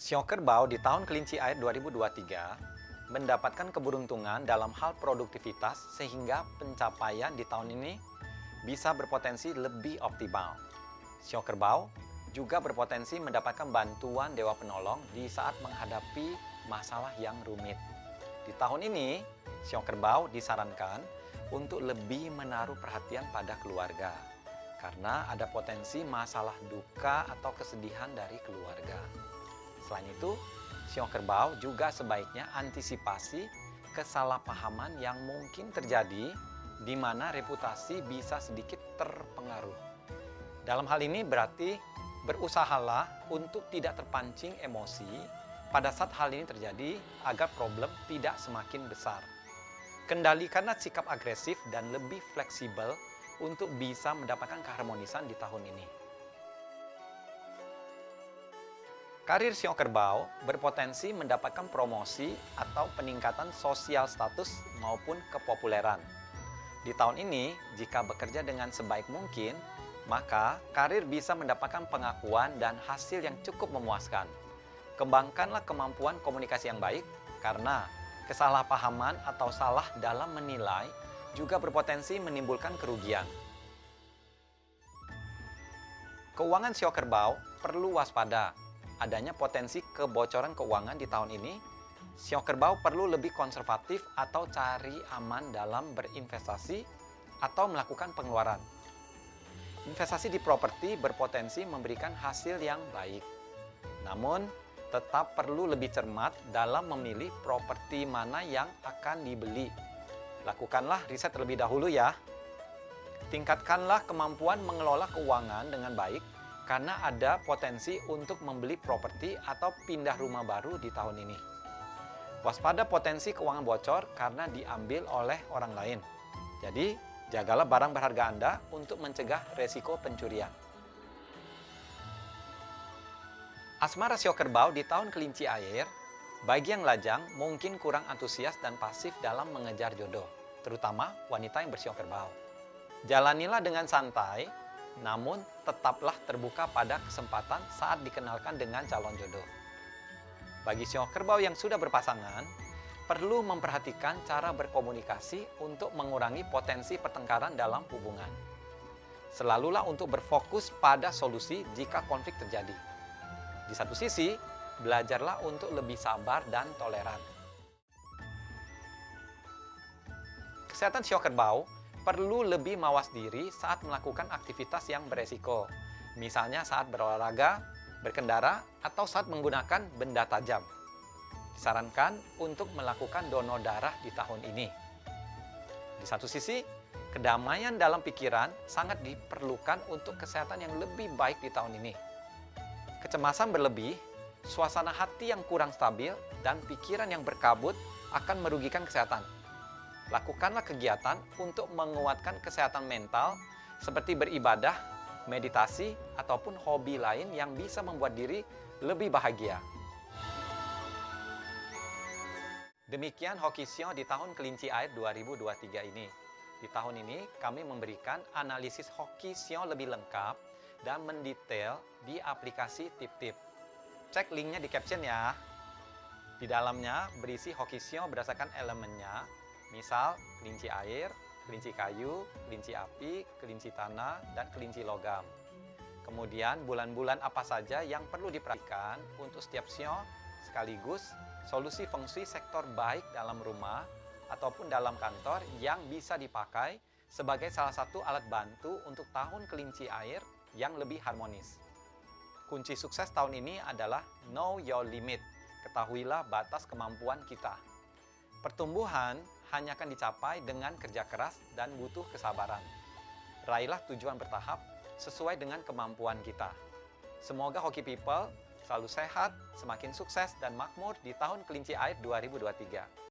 Sio Kerbau di tahun kelinci air 2023 mendapatkan keberuntungan dalam hal produktivitas sehingga pencapaian di tahun ini bisa berpotensi lebih optimal. Sio Kerbau juga berpotensi mendapatkan bantuan Dewa Penolong di saat menghadapi masalah yang rumit. Di tahun ini, Sio Kerbau disarankan untuk lebih menaruh perhatian pada keluarga karena ada potensi masalah duka atau kesedihan dari keluarga. Selain itu, Sio Kerbau juga sebaiknya antisipasi kesalahpahaman yang mungkin terjadi di mana reputasi bisa sedikit terpengaruh. Dalam hal ini berarti berusahalah untuk tidak terpancing emosi pada saat hal ini terjadi agar problem tidak semakin besar. Kendalikanlah sikap agresif dan lebih fleksibel untuk bisa mendapatkan keharmonisan di tahun ini. Karir Sio Kerbau berpotensi mendapatkan promosi atau peningkatan sosial status maupun kepopuleran. Di tahun ini, jika bekerja dengan sebaik mungkin, maka karir bisa mendapatkan pengakuan dan hasil yang cukup memuaskan. Kembangkanlah kemampuan komunikasi yang baik, karena kesalahpahaman atau salah dalam menilai juga berpotensi menimbulkan kerugian. Keuangan Sio Kerbau perlu waspada. Adanya potensi kebocoran keuangan di tahun ini, Sio Kerbau perlu lebih konservatif atau cari aman dalam berinvestasi atau melakukan pengeluaran. Investasi di properti berpotensi memberikan hasil yang baik. Namun, tetap perlu lebih cermat dalam memilih properti mana yang akan dibeli. Lakukanlah riset terlebih dahulu ya. Tingkatkanlah kemampuan mengelola keuangan dengan baik, karena ada potensi untuk membeli properti atau pindah rumah baru di tahun ini. Waspada potensi keuangan bocor karena diambil oleh orang lain. Jadi, jagalah barang berharga Anda untuk mencegah resiko pencurian. Asmara Sio Kerbau di tahun kelinci air, bagi yang lajang mungkin kurang antusias dan pasif dalam mengejar jodoh, terutama wanita yang bersio kerbau. Jalanilah dengan santai, namun tetaplah terbuka pada kesempatan saat dikenalkan dengan calon jodoh. Bagi Sio Kerbau yang sudah berpasangan, perlu memperhatikan cara berkomunikasi untuk mengurangi potensi pertengkaran dalam hubungan. Selalulah untuk berfokus pada solusi jika konflik terjadi. Di satu sisi, belajarlah untuk lebih sabar dan toleran. Kesehatan Sio Kerbau perlu lebih mawas diri saat melakukan aktivitas yang beresiko, misalnya saat berolahraga, berkendara, atau saat menggunakan benda tajam. Disarankan untuk melakukan donor darah di tahun ini. Di satu sisi, kedamaian dalam pikiran sangat diperlukan untuk kesehatan yang lebih baik di tahun ini. Kecemasan berlebih, suasana hati yang kurang stabil, dan pikiran yang berkabut akan merugikan kesehatan. Lakukanlah kegiatan untuk menguatkan kesehatan mental seperti beribadah, meditasi, ataupun hobi lain yang bisa membuat diri lebih bahagia. Demikian Hoki Sio di tahun kelinci air 2023 ini. Di tahun ini kami memberikan analisis Hoki Sio lebih lengkap dan mendetail di aplikasi Tip-Tip. Cek linknya di caption ya. Di dalamnya berisi Hoki Sio berdasarkan elemennya, misal kelinci air, kelinci kayu, kelinci api, kelinci tanah, dan kelinci logam. Kemudian bulan-bulan apa saja yang perlu diperhatikan untuk setiap sio, sekaligus solusi fungsi sektor baik dalam rumah ataupun dalam kantor yang bisa dipakai sebagai salah satu alat bantu untuk tahun kelinci air yang lebih harmonis. Kunci sukses tahun ini adalah know your limit. Ketahuilah batas kemampuan kita. Pertumbuhan hanya akan dicapai dengan kerja keras dan butuh kesabaran. Raihlah tujuan bertahap sesuai dengan kemampuan kita. Semoga Hoki People selalu sehat, semakin sukses dan makmur di tahun kelinci air 2023.